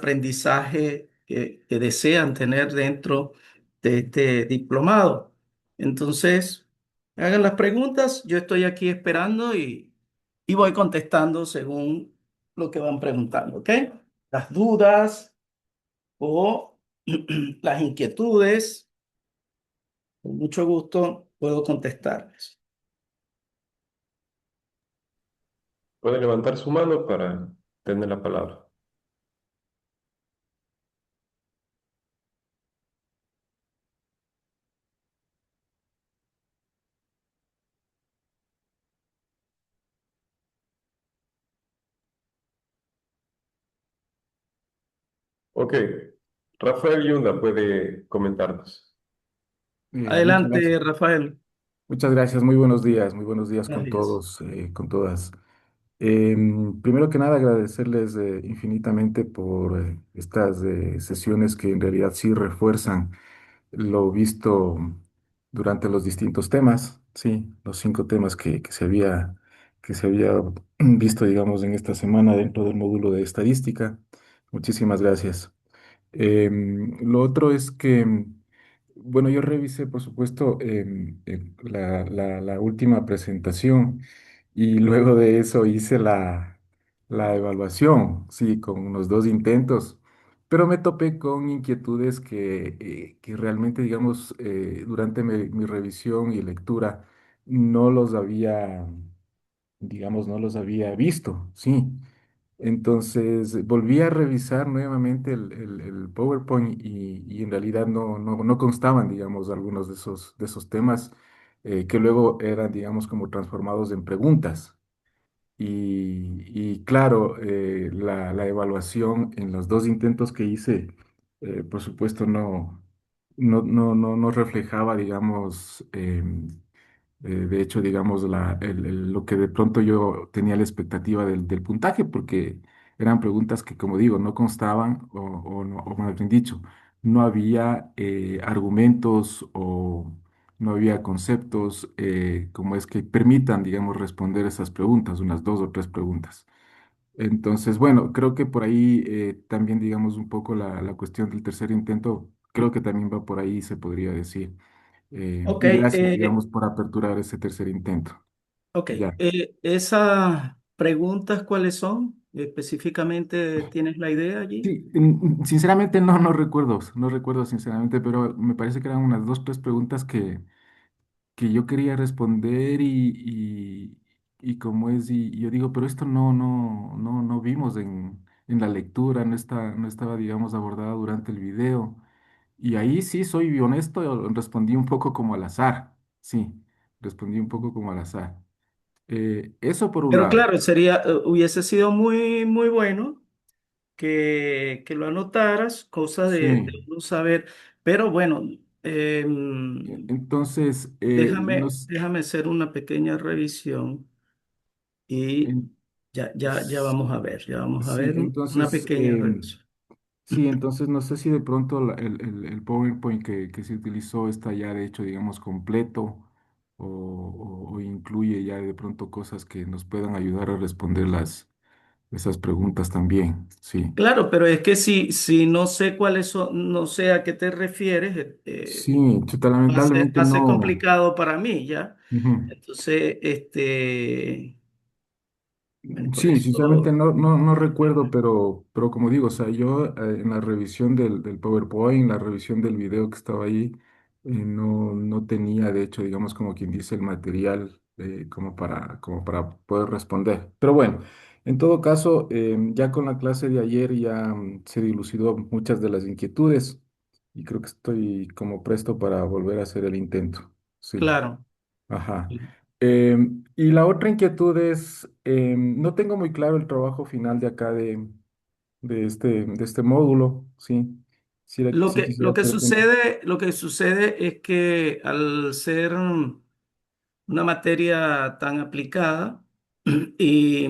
aprendizaje que desean tener dentro de este diplomado. Entonces, hagan las preguntas, yo estoy aquí esperando y voy contestando según lo que van preguntando, ¿ok? Las dudas o las inquietudes, con mucho gusto puedo contestarles. Puede levantar su mano para tener la palabra. Ok, Rafael Yunda puede comentarnos. Muchas Adelante, gracias. Rafael. Muchas gracias. Muy buenos días Buenos con días. todos, con todas. Primero que nada, agradecerles infinitamente por estas sesiones que en realidad sí refuerzan lo visto durante los distintos temas, sí, los 5 temas que se había visto, digamos, en esta semana dentro del módulo de estadística. Muchísimas gracias. Lo otro es que, bueno, yo revisé, por supuesto, la última presentación y luego de eso hice la evaluación, sí, con unos 2 intentos, pero me topé con inquietudes que realmente, digamos, durante mi revisión y lectura no los había, digamos, no los había visto, sí. Entonces volví a revisar nuevamente el PowerPoint y en realidad no constaban, digamos, algunos de esos temas que luego eran, digamos, como transformados en preguntas. Y claro, la evaluación en los 2 intentos que hice, por supuesto, no reflejaba, digamos, de hecho, digamos, lo que de pronto yo tenía la expectativa del puntaje, porque eran preguntas que, como digo, no constaban, o más bien dicho, no había argumentos o no había conceptos como es que permitan, digamos, responder esas preguntas, unas 2 o 3 preguntas. Entonces, bueno, creo que por ahí también, digamos, un poco la cuestión del tercer intento, creo que también va por ahí, se podría decir. Ok, Y gracias, digamos, por aperturar ese tercer intento. ok. Ya. ¿Esas preguntas cuáles son? Específicamente, ¿tienes la idea allí? Sí, sinceramente no recuerdo sinceramente, pero me parece que eran unas 2, 3 preguntas que yo quería responder y como es, y yo digo, pero esto no vimos en la lectura, no estaba, digamos, abordada durante el video. Y ahí sí, soy honesto, respondí un poco como al azar, sí, respondí un poco como al azar. Eso por un Pero lado. claro, sería, hubiese sido muy, muy bueno que lo anotaras, cosa de Sí. uno saber. Pero bueno, Entonces, déjame hacer una pequeña revisión y en- ya vamos a ver, ya vamos a sí, ver una entonces, pequeña revisión. sí, entonces no sé si de pronto el PowerPoint que se utilizó está ya de hecho, digamos, completo o incluye ya de pronto cosas que nos puedan ayudar a responder esas preguntas también. Sí, Claro, pero es que si no sé cuáles son, no sé a qué te refieres, sí, lamentablemente va a ser no. complicado para mí, ¿ya? Ujú. Entonces, bueno, por Sí, sinceramente eso, no recuerdo, pero como digo, o sea, yo en la revisión del PowerPoint, la revisión del video que estaba ahí, no tenía, de hecho, digamos, como quien dice, el material como para poder responder. Pero bueno, en todo caso, ya con la clase de ayer ya se dilucidó muchas de las inquietudes y creo que estoy como presto para volver a hacer el intento. Sí. claro. Ajá. Y la otra inquietud es, no tengo muy claro el trabajo final de acá de este módulo, ¿sí? Sí quisiera saber Lo que sucede es que al ser una materia tan aplicada y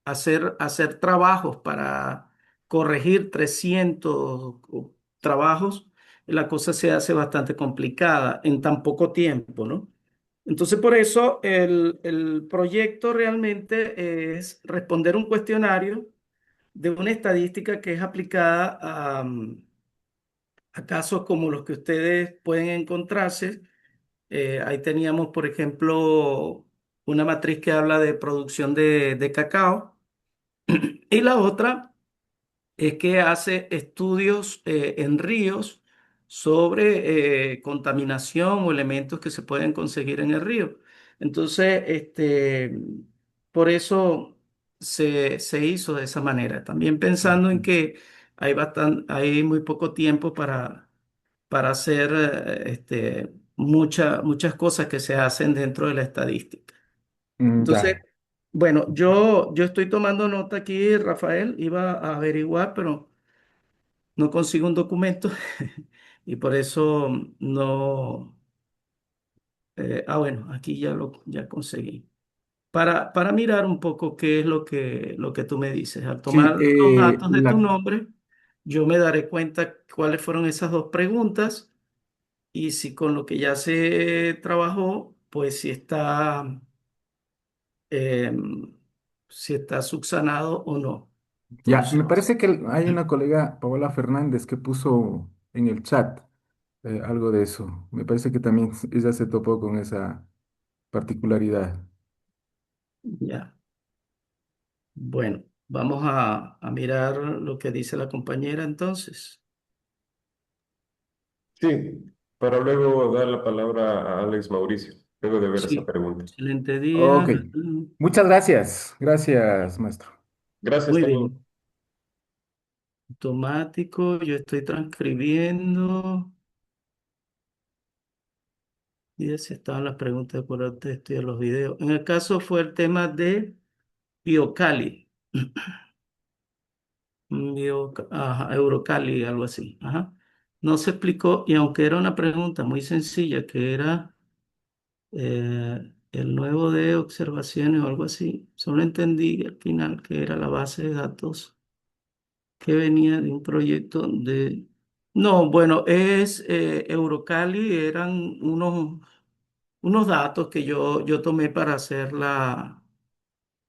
hacer trabajos para corregir 300 trabajos, la cosa se hace bastante complicada en tan poco tiempo, ¿no? Entonces, por eso el proyecto realmente es responder un cuestionario de una estadística que es aplicada a casos como los que ustedes pueden encontrarse. Ahí teníamos, por ejemplo, una matriz que habla de producción de cacao y la otra es que hace estudios en ríos sobre contaminación o elementos que se pueden conseguir en el río. Entonces, por eso se hizo de esa manera. También pensando en que hay muy poco tiempo para hacer muchas cosas que se hacen dentro de la estadística. Entonces, Ya. bueno, yo estoy tomando nota aquí, Rafael, iba a averiguar, pero no consigo un documento y por eso no. Bueno, aquí ya conseguí. Para mirar un poco qué es lo que tú me dices. Al Sí, tomar los datos de tu nombre, yo me daré cuenta cuáles fueron esas dos preguntas y si con lo que ya se trabajó, pues si está subsanado o no. ya, me Entonces, parece que hay una colega, Paola Fernández, que puso en el chat algo de eso. Me parece que también ella se topó con esa particularidad. ya. Bueno, vamos a mirar lo que dice la compañera entonces. Sí, para luego dar la palabra a Alex Mauricio, luego de ver esa Sí, pregunta. excelente día. Ok, muchas gracias. Gracias, maestro. Gracias Muy también. bien. Automático, yo estoy transcribiendo. Y si estaban las preguntas por el texto y de los videos. En el caso fue el tema de Biocali. Ajá, Eurocali, algo así. Ajá. No se explicó, y aunque era una pregunta muy sencilla, que era el nuevo de observaciones o algo así, solo entendí al final que era la base de datos que venía de un proyecto de... No, bueno, es Eurocali, eran unos datos que yo tomé para hacer la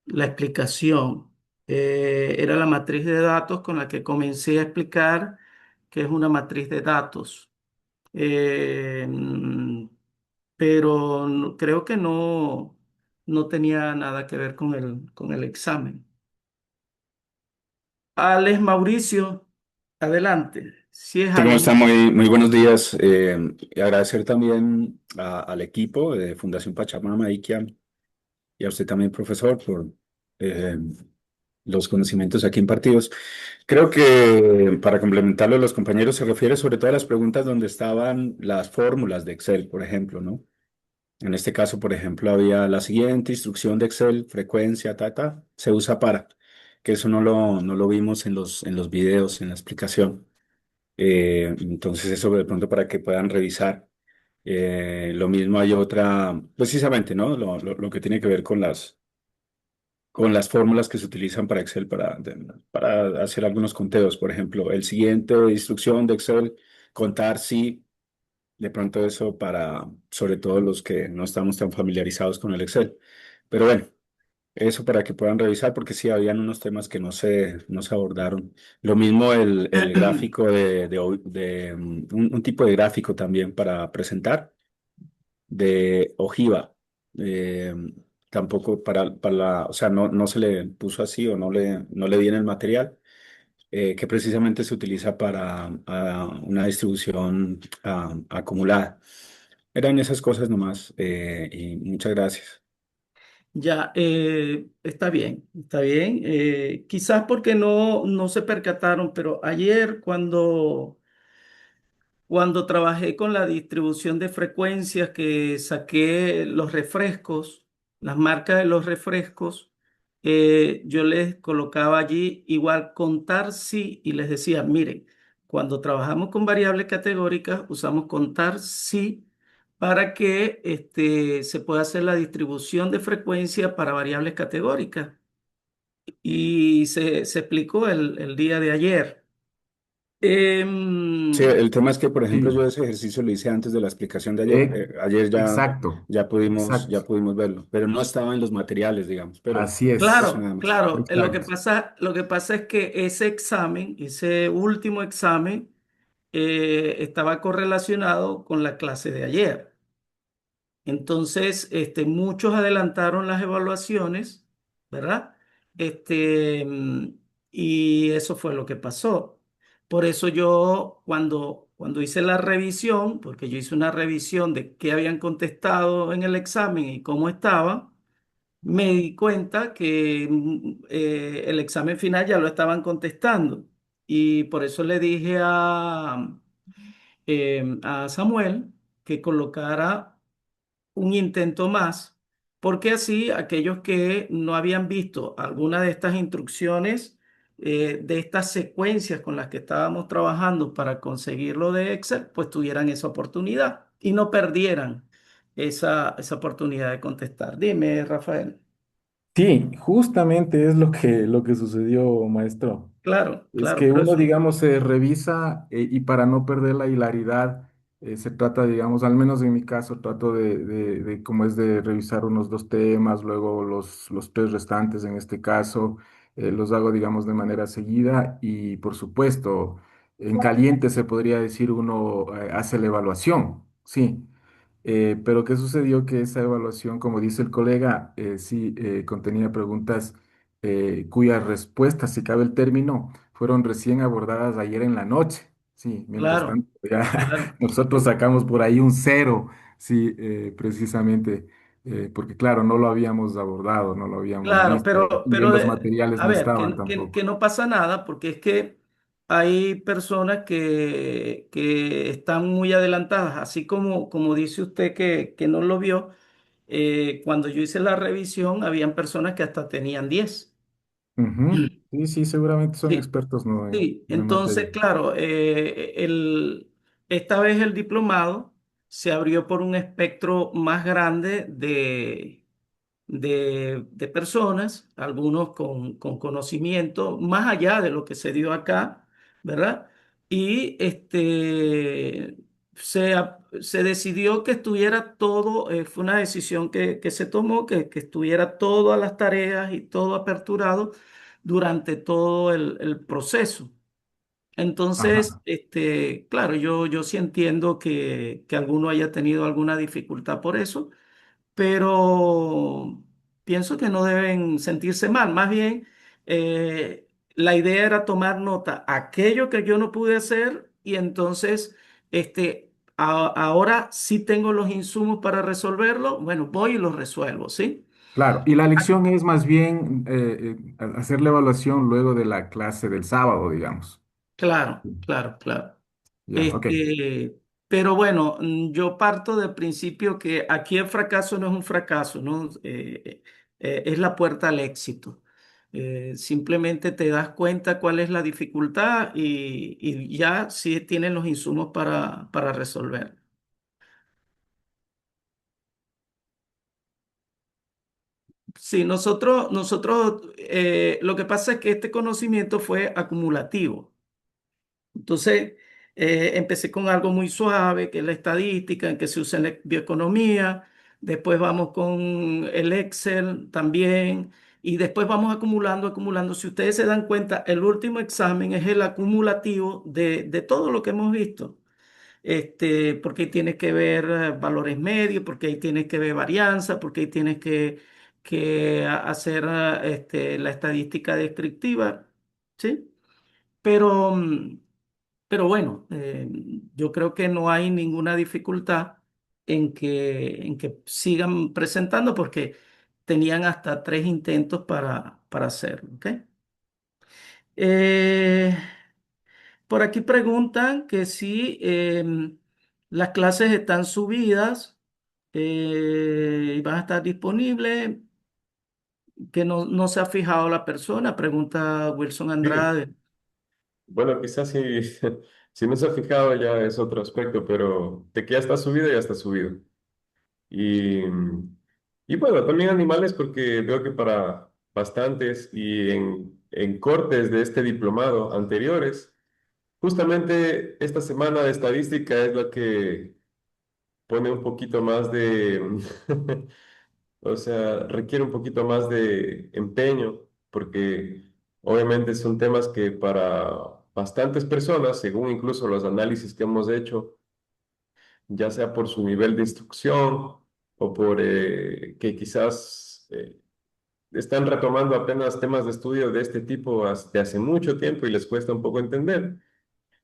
explicación. Era la matriz de datos con la que comencé a explicar que es una matriz de datos. Eh, mm, pero creo que no tenía nada que ver con el examen. Alex Mauricio, adelante. Si es Sí, ¿cómo Alex. está? Muy buenos días. Y agradecer también al equipo de Fundación Pachamama, IKIA, y a usted también, profesor, por eh, los conocimientos aquí impartidos. Creo que para complementarlo, los compañeros se refiere sobre todo a las preguntas donde estaban las fórmulas de Excel, por ejemplo, ¿no? En este caso, por ejemplo, había la siguiente instrucción de Excel, frecuencia, se usa para, que eso no lo vimos en los videos, en la explicación. Entonces eso de pronto para que puedan revisar. Lo mismo hay otra, precisamente, ¿no? Lo que tiene que ver con las fórmulas que se utilizan para Excel para hacer algunos conteos. Por ejemplo, el siguiente instrucción de Excel, contar si, de pronto eso para, sobre todo los que no estamos tan familiarizados con el Excel. Pero bueno. Eso para que puedan revisar, porque sí, habían unos temas que no se abordaron. Lo mismo el gráfico un tipo de gráfico también para presentar, de ojiva. Eh, Tampoco o sea, no se le puso así o no le di en el material, que precisamente se utiliza para una distribución acumulada. Eran esas cosas nomás, y muchas gracias. Ya, está bien, está bien. Quizás porque no se percataron, pero ayer cuando trabajé con la distribución de frecuencias que saqué los refrescos, las marcas de los refrescos, yo les colocaba allí igual contar sí y les decía, miren, cuando trabajamos con variables categóricas usamos contar sí para que se pueda hacer la distribución de frecuencia para variables categóricas. Y se explicó el día de ayer. Sí, Em, el tema es que, por ejemplo, Sí, yo ese ejercicio lo hice antes de la explicación de ayer. Ayer exacto, ya exacto. pudimos verlo, pero no estaba en los materiales, digamos, pero Así eso es, claro, nada más. claro. exacto. Lo que pasa es que ese examen, ese último examen, estaba correlacionado con la clase de ayer. Entonces, muchos adelantaron las evaluaciones, ¿verdad? Y eso fue lo que pasó. Por eso yo, cuando hice la revisión, porque yo hice una revisión de qué habían contestado en el examen y cómo estaba, me di cuenta que el examen final ya lo estaban contestando. Y por eso le dije a Samuel que colocara un intento más, porque así aquellos que no habían visto alguna de estas instrucciones, de estas secuencias con las que estábamos trabajando para conseguir lo de Excel, pues tuvieran esa oportunidad y no perdieran esa oportunidad de contestar. Dime, Rafael. Sí, justamente es lo que sucedió, maestro. Claro, Es claro, que pero uno, eso, digamos, se revisa y para no perder la hilaridad, se trata, digamos, al menos en mi caso, trato de cómo es de revisar unos dos temas, luego los tres restantes en este caso, los hago, digamos, de manera seguida y, por supuesto, en caliente se podría decir uno hace la evaluación, sí. Pero ¿qué sucedió? Que esa evaluación, como dice el colega, sí contenía preguntas cuyas respuestas, si cabe el término, fueron recién abordadas ayer en la noche. Sí, mientras claro, tanto, ya claro, nosotros sacamos por ahí un cero, sí, precisamente, porque claro, no lo habíamos abordado, no lo habíamos claro, visto y en los materiales a no ver, estaban tampoco. que no pasa nada, porque es que hay personas que están muy adelantadas, así como dice usted que no lo vio. Cuando yo hice la revisión, habían personas que hasta tenían 10. Ujú. Sí, sí, seguramente son Sí, expertos, ¿no? sí. En la materia. Entonces, claro, esta vez el diplomado se abrió por un espectro más grande de personas, algunos con conocimiento más allá de lo que se dio acá, ¿verdad? Y se decidió que estuviera todo, fue una decisión que se tomó, que estuviera todas las tareas y todo aperturado durante todo el proceso. Entonces, Ajá. claro, yo sí entiendo que alguno haya tenido alguna dificultad por eso, pero pienso que no deben sentirse mal. Más bien, la idea era tomar nota aquello que yo no pude hacer y entonces, ahora sí tengo los insumos para resolverlo. Bueno, voy y lo resuelvo, ¿sí? Claro, y la lección es más bien hacer la evaluación luego de la clase del sábado, digamos. Claro, claro, claro. Ya, ok. Este, pero bueno, yo parto del principio que aquí el fracaso no es un fracaso, ¿no? Es la puerta al éxito. Simplemente te das cuenta cuál es la dificultad y ya sí tienes los insumos para resolver. Sí, lo que pasa es que este conocimiento fue acumulativo. Entonces, empecé con algo muy suave, que es la estadística, en que se usa en la bioeconomía. Después vamos con el Excel también. Y después vamos acumulando, acumulando. Si ustedes se dan cuenta, el último examen es el acumulativo de todo lo que hemos visto. Porque ahí tienes que ver valores medios, porque ahí tienes que ver varianza, porque ahí tienes que hacer la estadística descriptiva. ¿Sí? Pero. Pero bueno, yo creo que no hay ninguna dificultad en que sigan presentando porque tenían hasta 3 intentos para hacerlo. ¿Ok? Eh, por aquí preguntan que si las clases están subidas y van a estar disponibles, que no se ha fijado la persona, pregunta Wilson Sí, Andrade. bueno, quizás si, si no se ha fijado ya es otro aspecto, pero de que ya está subido, ya está subido. Y, y bueno, también animales porque veo que para bastantes y en cortes de este diplomado anteriores, Justamente esta semana de estadística es la que pone un poquito más de, o sea, requiere un poquito más de empeño, porque obviamente son temas que para bastantes personas, según incluso los análisis que hemos hecho, ya sea por su nivel de instrucción o por que quizás están retomando apenas temas de estudio de este tipo de hace mucho tiempo y les cuesta un poco entender.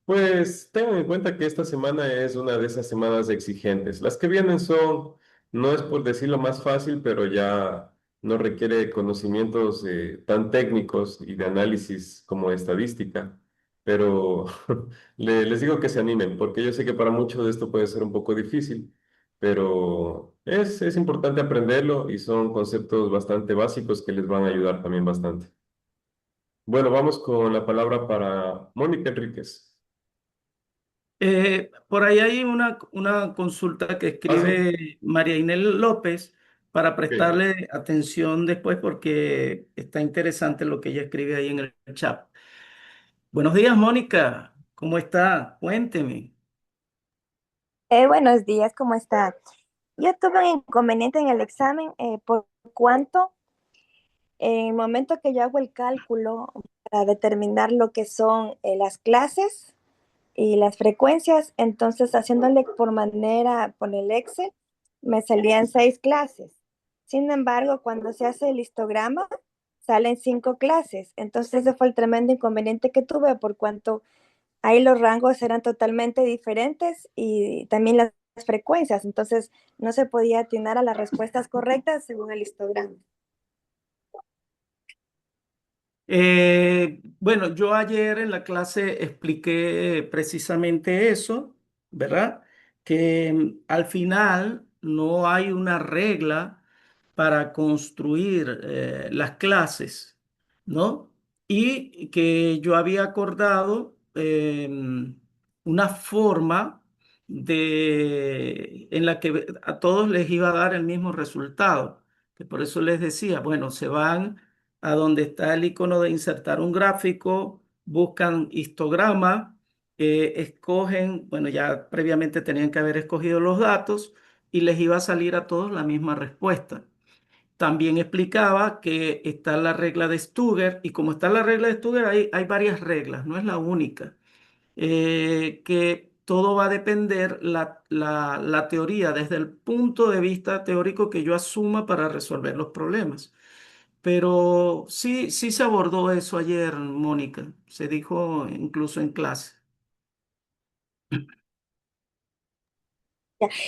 Pues tengan en cuenta que esta semana es una de esas semanas exigentes. Las que vienen son, no es por decirlo más fácil, pero ya no requiere conocimientos tan técnicos y de análisis como estadística. Pero les digo que se animen, porque yo sé que para muchos de esto puede ser un poco difícil, pero es importante aprenderlo y son conceptos bastante básicos que les van a ayudar también bastante. Bueno, vamos con la palabra para Mónica Enríquez. Por ahí hay una consulta que Ah, sí. escribe María Inés López para Ok. prestarle atención después porque está interesante lo que ella escribe ahí en el chat. Buenos días, Mónica. ¿Cómo está? Cuénteme. Buenos días, ¿cómo está? Yo tuve un inconveniente en el examen por cuanto en el momento que yo hago el cálculo para determinar lo que son las clases y las frecuencias, entonces haciéndole por manera, por el Excel, me salían 6 clases. Sin embargo, cuando se hace el histograma, salen 5 clases. Entonces ese fue el tremendo inconveniente que tuve por cuanto ahí los rangos eran totalmente diferentes y también las frecuencias, entonces no se podía atinar a las respuestas correctas según el histograma. Bueno, yo ayer en la clase expliqué precisamente eso, ¿verdad? Que al final no hay una regla para construir las clases, ¿no? Y que yo había acordado una forma en la que a todos les iba a dar el mismo resultado, que por eso les decía, bueno, se van a donde está el icono de insertar un gráfico, buscan histograma, escogen, bueno, ya previamente tenían que haber escogido los datos y les iba a salir a todos la misma respuesta. También explicaba que está la regla de Stuger y como está la regla de Stuger hay varias reglas, no es la única, que todo va a depender la teoría desde el punto de vista teórico que yo asuma para resolver los problemas. Pero sí, sí se abordó eso ayer, Mónica. Se dijo incluso en clase.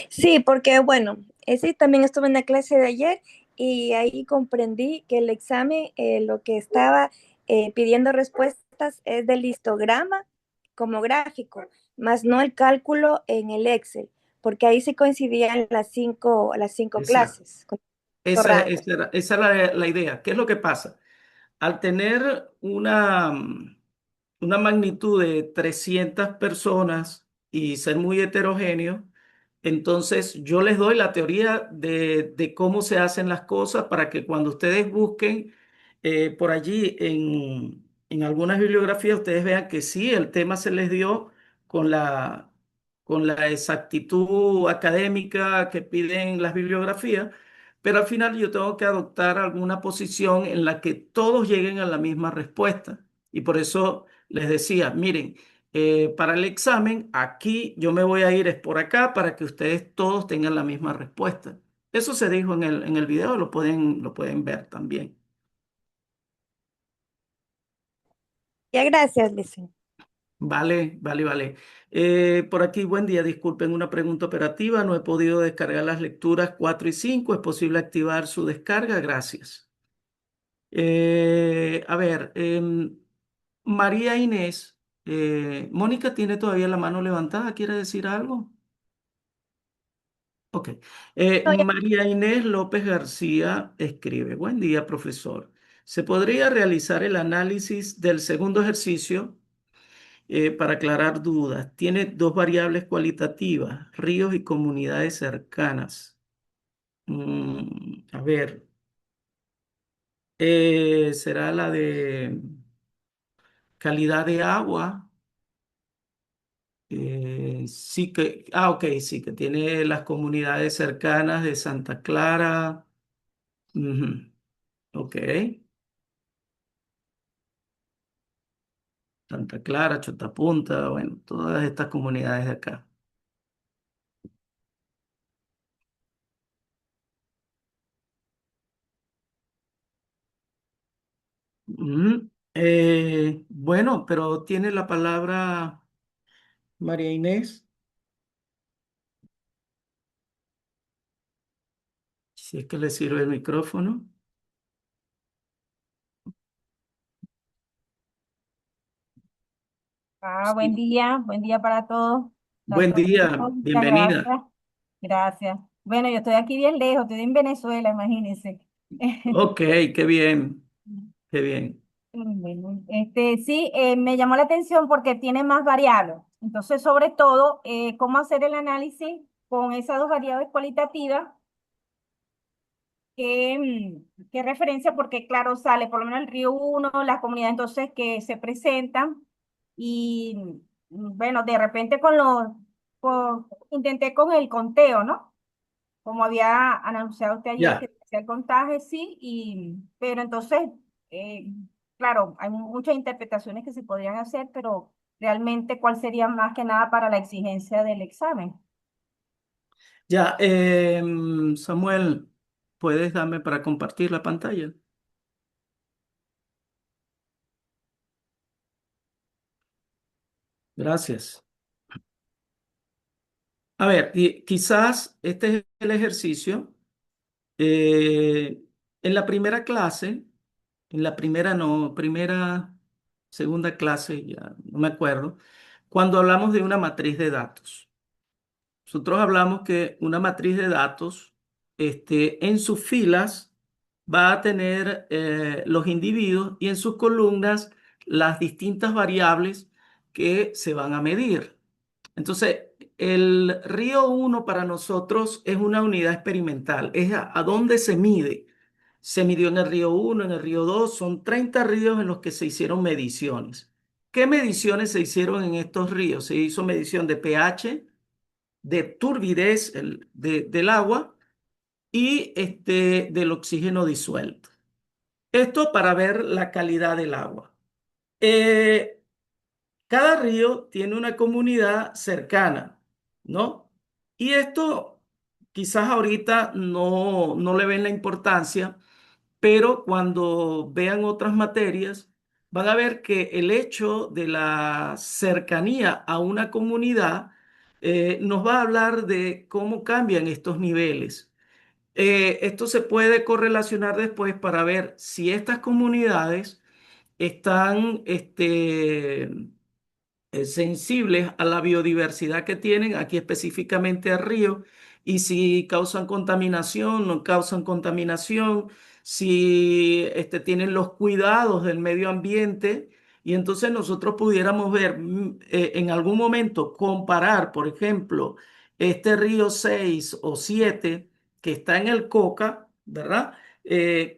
Sí, porque bueno, ese también estuve en la clase de ayer y ahí comprendí que el examen lo que estaba pidiendo respuestas es del histograma como gráfico, más no el cálculo en el Excel, porque ahí sí coincidían las cinco Exacto. clases con los rangos. Esa era la idea. ¿Qué es lo que pasa? Al tener una magnitud de 300 personas y ser muy heterogéneo, entonces yo les doy la teoría de cómo se hacen las cosas para que cuando ustedes busquen por allí en algunas bibliografías, ustedes vean que sí, el tema se les dio con con la exactitud académica que piden las bibliografías, pero al final yo tengo que adoptar alguna posición en la que todos lleguen a la misma respuesta. Y por eso les decía, miren, para el examen, aquí yo me voy a ir es por acá para que ustedes todos tengan la misma respuesta. Eso se dijo en en el video, lo pueden ver también. Ya, gracias, Lice. Vale, vale, vale. Por aquí, buen día. Disculpen una pregunta operativa. No he podido descargar las lecturas 4 y 5. ¿Es posible activar su descarga? Gracias. A ver, María Inés, Mónica tiene todavía la mano levantada. ¿Quiere decir algo? Ok. No, ya- María Inés López García escribe, buen día, profesor. ¿Se podría realizar el análisis del segundo ejercicio para aclarar dudas? Tiene dos variables cualitativas, ríos y comunidades cercanas. A ver, será la de calidad de agua. Sí que, ok, sí que tiene las comunidades cercanas de Santa Clara. Ujú, ok, Santa Clara, Chotapunta, bueno, todas estas comunidades de acá. Ujú. Bueno, pero tiene la palabra María Inés, si es que le sirve el micrófono. Sí. Buen día para todos. Buen Tanto día, muchas bienvenida. gracias. Gracias. Bueno, yo estoy aquí bien lejos, estoy en Venezuela, imagínense. Ok, qué bien, qué bien. Bueno, sí, me llamó la atención porque tiene más variables. Entonces, sobre todo, cómo hacer el análisis con esas dos variables cualitativas qué referencia, porque claro, sale por lo menos el Río Uno, las comunidades entonces que se presentan y bueno, de repente intenté con el conteo, ¿no? Como había anunciado usted ayer que Ya, hacía el contaje, sí, pero entonces, claro, hay muchas interpretaciones que se podrían hacer, pero realmente, ¿cuál sería más que nada para la exigencia del examen? ya. Samuel, ¿puedes darme para compartir la pantalla? Gracias. A ver, quizás este es el ejercicio. Eh, en la primera clase, en la primera no, primera, segunda clase, ya no me acuerdo, cuando hablamos de una matriz de datos. Nosotros hablamos que una matriz de datos, en sus filas va a tener los individuos y en sus columnas las distintas variables que se van a medir. Entonces, el Río uno para nosotros es una unidad experimental, es a dónde se mide. Se midió en el Río uno, en el Río 2, son 30 ríos en los que se hicieron mediciones. ¿Qué mediciones se hicieron en estos ríos? Se hizo medición de pH, de turbidez del agua y del oxígeno disuelto. Esto para ver la calidad del agua. Eh, Cada río tiene una comunidad cercana, ¿no? Y esto quizás ahorita no le ven la importancia, pero cuando vean otras materias, van a ver que el hecho de la cercanía a una comunidad nos va a hablar de cómo cambian estos niveles. Esto se puede correlacionar después para ver si estas comunidades están, sensibles a la biodiversidad que tienen, aquí específicamente al río, y si causan contaminación, no causan contaminación, si tienen los cuidados del medio ambiente, y entonces nosotros pudiéramos ver en algún momento, comparar, por ejemplo, este río 6 o 7 que está en el Coca, ¿verdad?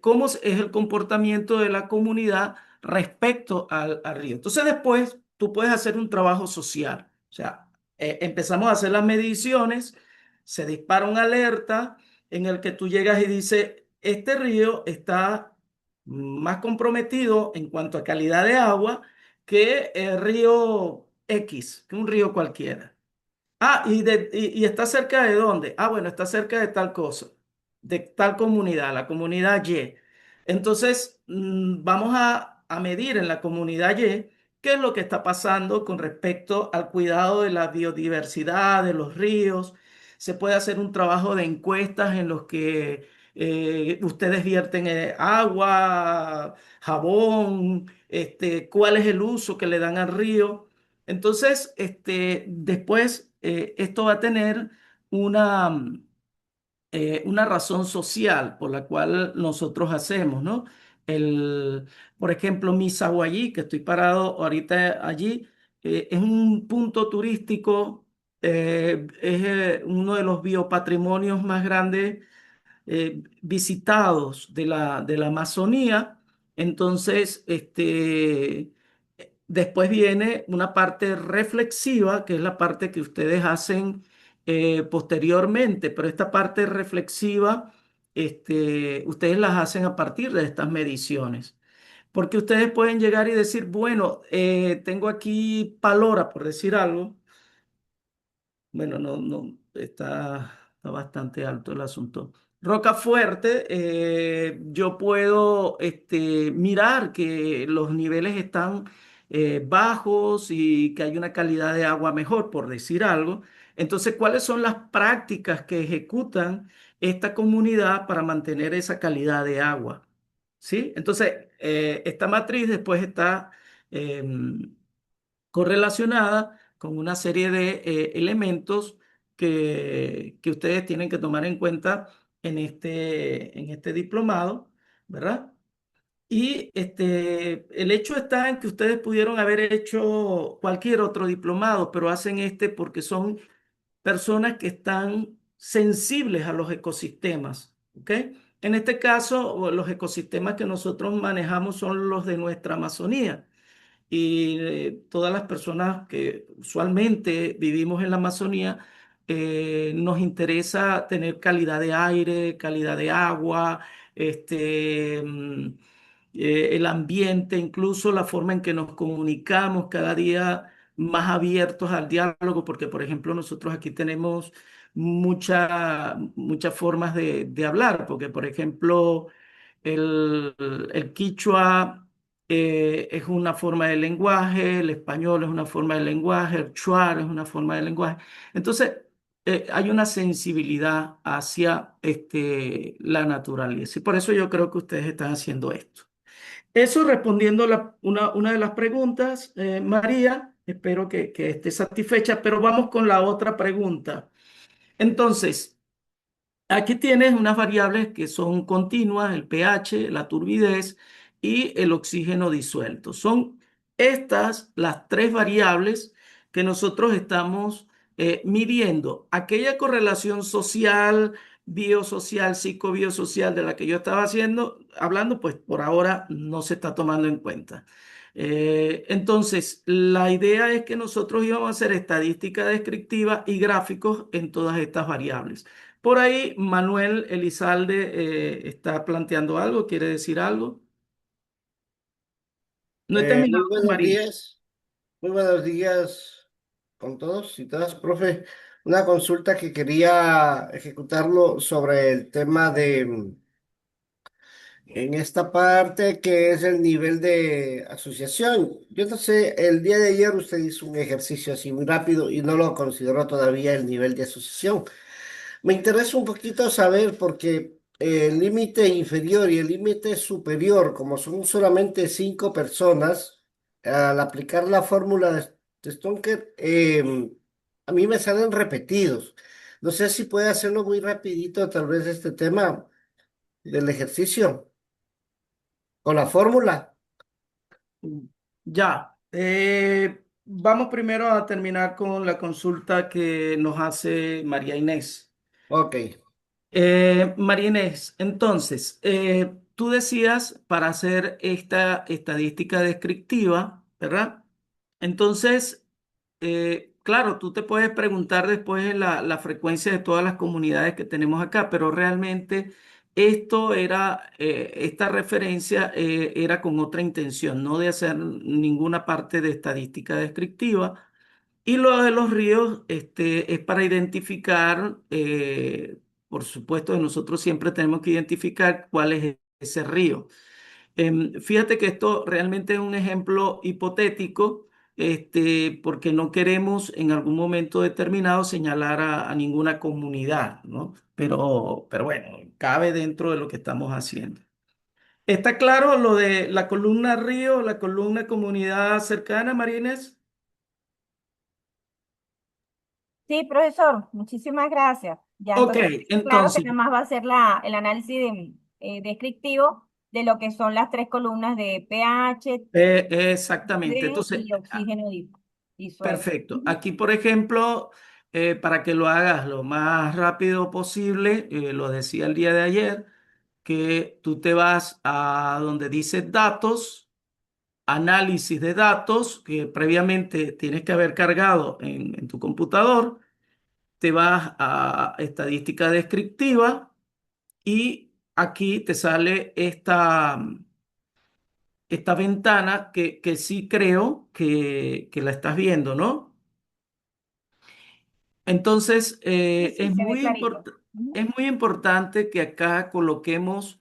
¿Cómo es el comportamiento de la comunidad respecto al río? Entonces después tú puedes hacer un trabajo social. O sea, empezamos a hacer las mediciones, se dispara una alerta en el que tú llegas y dices, este río está más comprometido en cuanto a calidad de agua que el río X, que un río cualquiera. ¿Y está cerca de dónde? Ah, bueno, está cerca de tal cosa, de tal comunidad, la comunidad Y. Entonces, vamos a medir en la comunidad Y qué es lo que está pasando con respecto al cuidado de la biodiversidad, de los ríos. Se puede hacer un trabajo de encuestas en los que ustedes vierten agua, jabón, cuál es el uso que le dan al río. Entonces, después esto va a tener una, una razón social por la cual nosotros hacemos, ¿no? El, por ejemplo, Misahuallí, que estoy parado ahorita allí, es un punto turístico, es uno de los biopatrimonios más grandes visitados de la Amazonía. Entonces, Después viene una parte reflexiva, que es la parte que ustedes hacen posteriormente, pero esta parte reflexiva, ustedes las hacen a partir de estas mediciones. Porque ustedes pueden llegar y decir, bueno, tengo aquí palora, por decir algo. Bueno, no, está bastante alto el asunto. Rocafuerte, yo puedo mirar que los niveles están bajos y que hay una calidad de agua mejor, por decir algo. Entonces, ¿cuáles son las prácticas que ejecutan esta comunidad para mantener esa calidad de agua? ¿Sí? Entonces, esta matriz después está em, correlacionada con una serie de elementos que ustedes tienen que tomar en cuenta en este diplomado, ¿verdad? Y el hecho está en que ustedes pudieron haber hecho cualquier otro diplomado, pero hacen este porque son personas que están sensibles a los ecosistemas, ¿ok? En este caso, los ecosistemas que nosotros manejamos son los de nuestra Amazonía y todas las personas que usualmente vivimos en la Amazonía, nos interesa tener calidad de aire, calidad de agua, este, mm, el ambiente, incluso la forma en que nos comunicamos cada día más abiertos al diálogo, porque por ejemplo nosotros aquí tenemos muchas formas de hablar, porque por ejemplo el, el quichua es una forma de lenguaje, el español es una forma de lenguaje, el chuar es una forma de lenguaje. Entonces, hay una sensibilidad hacia la naturaleza y por eso yo creo que ustedes están haciendo esto. Eso respondiendo una de las preguntas, María, espero que esté satisfecha, pero vamos con la otra pregunta. Entonces, aquí tienes unas variables que son continuas, el pH, la turbidez y el oxígeno disuelto. Son estas las tres variables que nosotros estamos midiendo. Aquella correlación social, biosocial, psicobiosocial de la que yo estaba hablando, pues por ahora no se está tomando en cuenta. Entonces, la idea es que nosotros íbamos a hacer estadística descriptiva y gráficos en todas estas variables. Por ahí, Manuel Elizalde está planteando algo, quiere decir algo. No he Muy terminado con buenos María. días, muy buenos días con todos y todas, profe. Una consulta que quería ejecutarlo sobre el tema en esta parte que es el nivel de asociación. Yo no sé, el día de ayer usted hizo un ejercicio así muy rápido y no lo consideró todavía el nivel de asociación. Me interesa un poquito saber porque el límite inferior y el límite superior, como son solamente 5 personas, al aplicar la fórmula de Stonker, a mí me salen repetidos. No sé si puede hacerlo muy rapidito, tal vez este tema del ejercicio con la fórmula. Ya. Vamos primero a terminar con la consulta que nos hace María Inés. Ok. María Inés, entonces, tú decías para hacer esta estadística descriptiva, ¿verdad? Entonces, claro, tú te puedes preguntar después en la frecuencia de todas las comunidades que tenemos acá, pero realmente esta referencia era con otra intención, no de hacer ninguna parte de estadística descriptiva. Y lo de los ríos, es para identificar, por supuesto, nosotros siempre tenemos que identificar cuál es ese río. Fíjate que esto realmente es un ejemplo hipotético, porque no queremos en algún momento determinado señalar a ninguna comunidad, ¿no? Pero bueno, cabe dentro de lo que estamos haciendo. ¿Está claro lo de la columna río, la columna comunidad cercana, Marínez? Sí, profesor, muchísimas gracias. Ya Ok, entonces, claro que entonces, nada más va a ser el análisis descriptivo de lo que son las tres columnas de pH, exactamente. Entonces, y oxígeno disuelto. perfecto. Aquí, por ejemplo, para que lo hagas lo más rápido posible, lo decía el día de ayer, que tú te vas a donde dice datos análisis de datos que previamente tienes que haber cargado en tu computador, te vas a estadística descriptiva y aquí te sale esta ventana que sí creo que la estás viendo, ¿no? Entonces, Sí, sí, se ve clarito. Ujú. es muy importante que acá coloquemos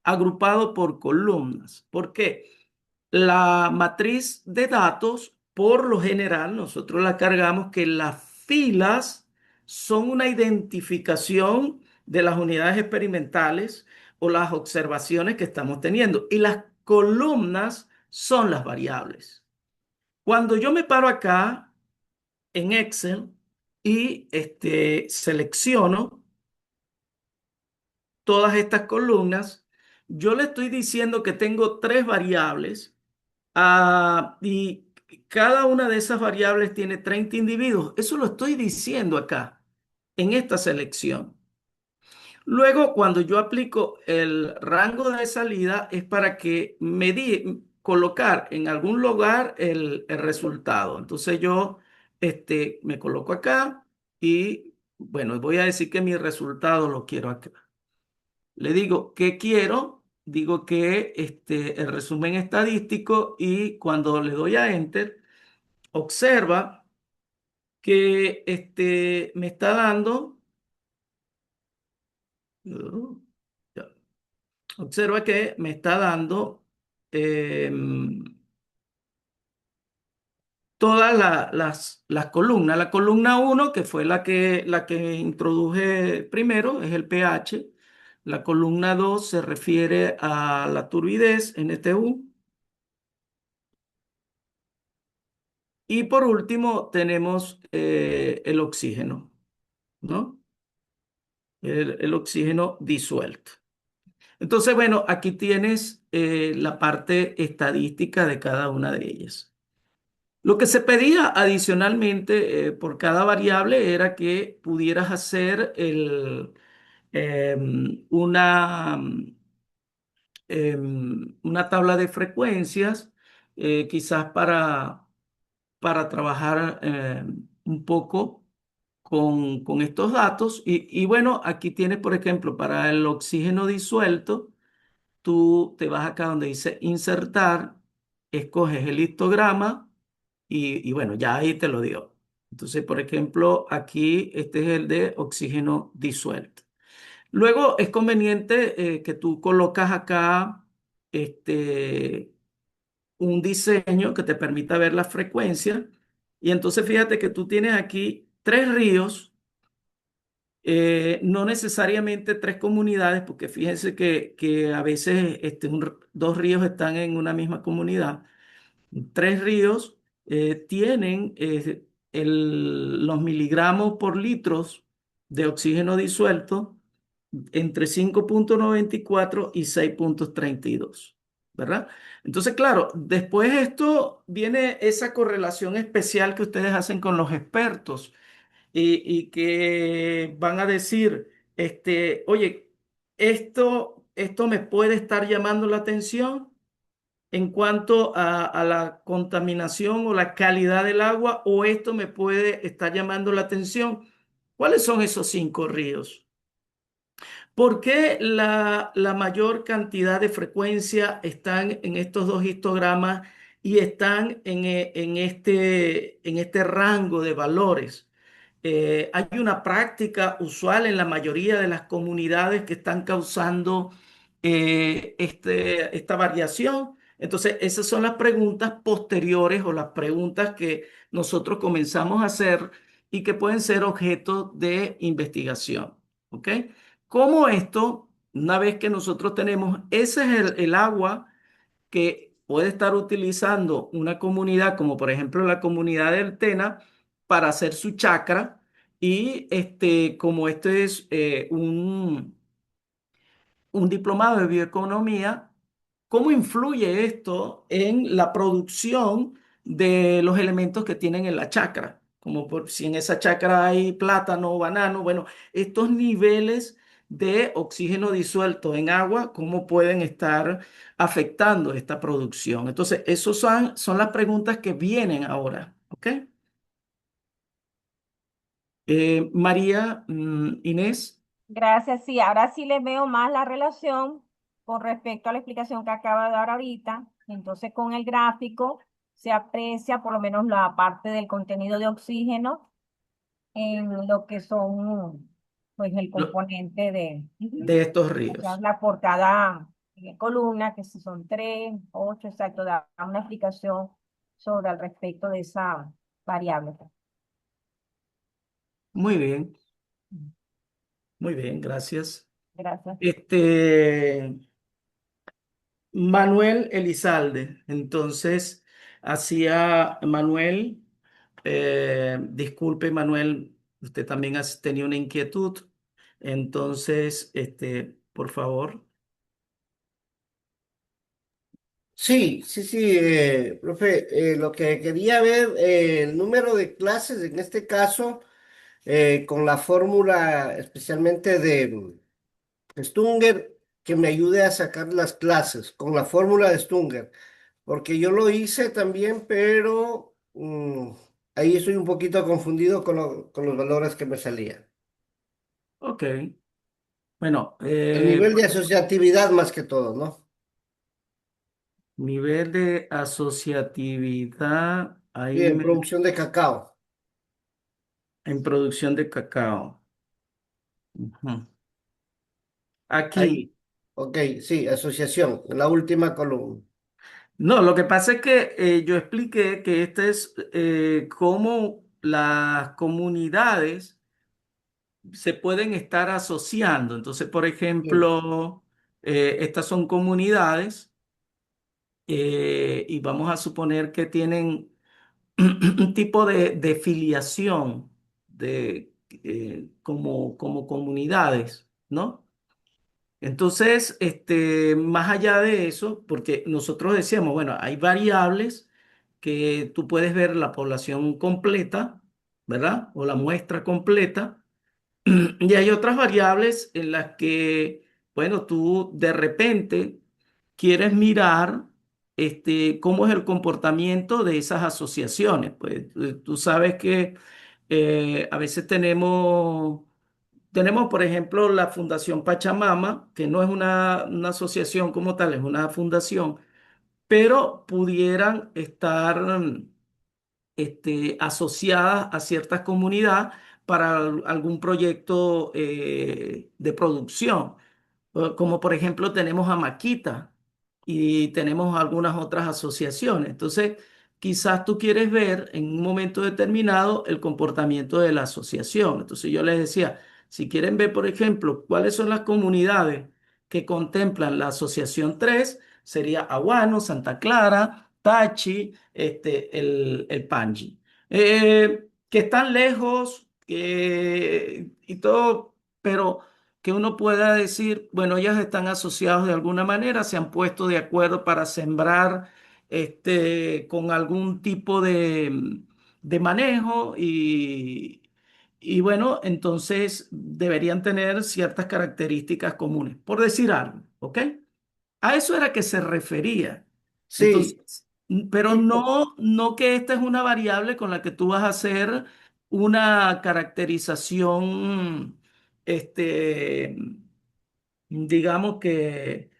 agrupado por columnas. ¿Por qué? La matriz de datos, por lo general, nosotros la cargamos que las filas son una identificación de las unidades experimentales o las observaciones que estamos teniendo y las columnas son las variables. Cuando yo me paro acá en Excel y selecciono todas estas columnas, yo le estoy diciendo que tengo tres variables. Y cada una de esas variables tiene 30 individuos. Eso lo estoy diciendo acá, en esta selección. Luego, cuando yo aplico el rango de salida, es para que colocar en algún lugar el resultado. Entonces yo me coloco acá y, bueno, voy a decir que mi resultado lo quiero acá. Le digo qué quiero, digo que el resumen estadístico y cuando le doy a Enter, observa que me está dando, uh, ya, observa que me está dando todas las columnas. La columna uno que fue la que introduje primero, es el pH. La columna 2 se refiere a la turbidez, NTU. Y por último tenemos el oxígeno, ¿no? El oxígeno disuelto. Entonces, bueno, aquí tienes la parte estadística de cada una de ellas. Lo que se pedía adicionalmente por cada variable era que pudieras hacer una, una tabla de frecuencias, quizás para trabajar un poco con estos datos. Y bueno, aquí tienes, por ejemplo, para el oxígeno disuelto, tú te vas acá donde dice insertar, escoges el histograma y bueno, ya ahí te lo dio. Entonces, por ejemplo, aquí este es el de oxígeno disuelto. Luego es conveniente que tú colocas acá este, un diseño que te permita ver la frecuencia. Y entonces fíjate que tú tienes aquí tres ríos, no necesariamente tres comunidades, porque fíjense que a veces dos ríos están en una misma comunidad. Tres ríos tienen los miligramos por litros de oxígeno disuelto entre 5,94 y 6,32, ¿verdad? Entonces, claro, después esto viene esa correlación especial que ustedes hacen con los expertos y que van a decir, oye, esto me puede estar llamando la atención en cuanto a la contaminación o la calidad del agua, o esto me puede estar llamando la atención. ¿Cuáles son esos cinco ríos? ¿Por qué la mayor cantidad de frecuencia están en estos dos histogramas y están en este rango de valores? Hay una práctica usual en la mayoría de las comunidades que están causando esta variación. Entonces, esas son las preguntas posteriores o las preguntas que nosotros comenzamos a hacer y que pueden ser objeto de investigación. ¿Ok? ¿Cómo esto, una vez que nosotros tenemos, ese es el agua que puede estar utilizando una comunidad, como por ejemplo la comunidad del Tena, para hacer su chacra? Y como este es un diplomado de bioeconomía, ¿cómo influye esto en la producción de los elementos que tienen en la chacra? Como si en esa chacra hay plátano o banano, bueno, estos niveles de oxígeno disuelto en agua, cómo pueden estar afectando esta producción. Entonces, esos son las preguntas que vienen ahora, ¿ok? María, Inés. Gracias, sí, ahora sí le veo más la relación con respecto a la explicación que acaba de dar ahorita. Entonces, con el gráfico se aprecia por lo menos la parte del contenido de oxígeno en lo que son, pues, el lo- componente de, de estos o sea, ríos. la por cada columna, que si son 3, 8, exacto, da una explicación sobre al respecto de esa variable. Muy bien, muy bien, gracias. Gracias. Este, Manuel Elizalde. Entonces, hacía Manuel, disculpe Manuel, usted también tenía una inquietud. Entonces, por favor. Sí, sí, sí, profe, lo que quería ver, el número de clases en este caso, con la fórmula especialmente de Stunger, que me ayude a sacar las clases, con la fórmula de Stunger, porque yo lo hice también, pero ahí estoy un poquito confundido con los valores que me salían. Ok. Bueno, El nivel de asociatividad más que todo, ¿no? nivel de asociatividad Sí, ahí en producción de cacao. en producción de cacao. Ujú. Ahí, Aquí. ok, sí, asociación, en la última columna. No, lo que pasa es que yo expliqué que este es cómo las comunidades se pueden estar asociando. Entonces, por Sí. ejemplo, estas son comunidades y vamos a suponer que tienen un tipo de filiación como comunidades, ¿no? Entonces, más allá de eso, porque nosotros decíamos, bueno, hay variables que tú puedes ver la población completa, ¿verdad? O la muestra completa. Y hay otras variables en las que, bueno, tú de repente quieres mirar cómo es el comportamiento de esas asociaciones. Pues tú sabes que a veces tenemos, por ejemplo, la Fundación Pachamama, que no es una asociación como tal, es una fundación, pero pudieran estar asociadas a ciertas comunidades para algún proyecto de producción. Como por ejemplo tenemos a Maquita y tenemos algunas otras asociaciones. Entonces, quizás tú quieres ver en un momento determinado el comportamiento de la asociación. Entonces yo les decía, si quieren ver, por ejemplo, cuáles son las comunidades que contemplan la Asociación 3, sería Aguano, Santa Clara, Tachi, el Panji. Que están lejos y todo, pero que uno pueda decir, bueno, ellas están asociadas de alguna manera, se han puesto de acuerdo para sembrar con algún tipo de manejo y bueno, entonces deberían tener ciertas características comunes, por decir algo, ¿ok? A eso era que se refería. Sí, Entonces, pero sí, no que esta es una variable con la que tú vas a hacer una caracterización, este, digamos que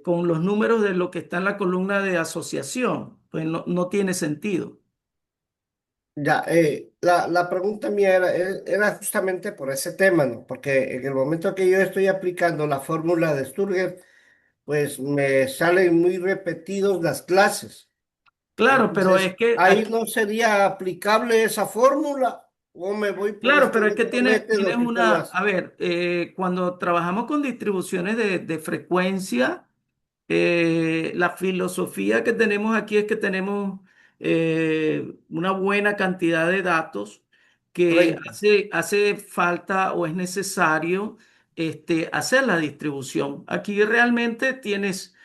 con los números de lo que está en la columna de asociación, pues no tiene sentido. ya, la pregunta mía era justamente por ese tema, ¿no? Porque en el momento que yo estoy aplicando la fórmula de Sturger, pues me salen muy repetidos las clases. Claro, pero Entonces, es que ahí aquí, no sería aplicable esa fórmula, o me voy por claro, este pero es que otro tienes método que usted una, más. a ver, cuando trabajamos con distribuciones de frecuencia, la filosofía que tenemos aquí es que tenemos una buena cantidad de datos que 30. hace falta o es necesario hacer la distribución. Aquí realmente tienes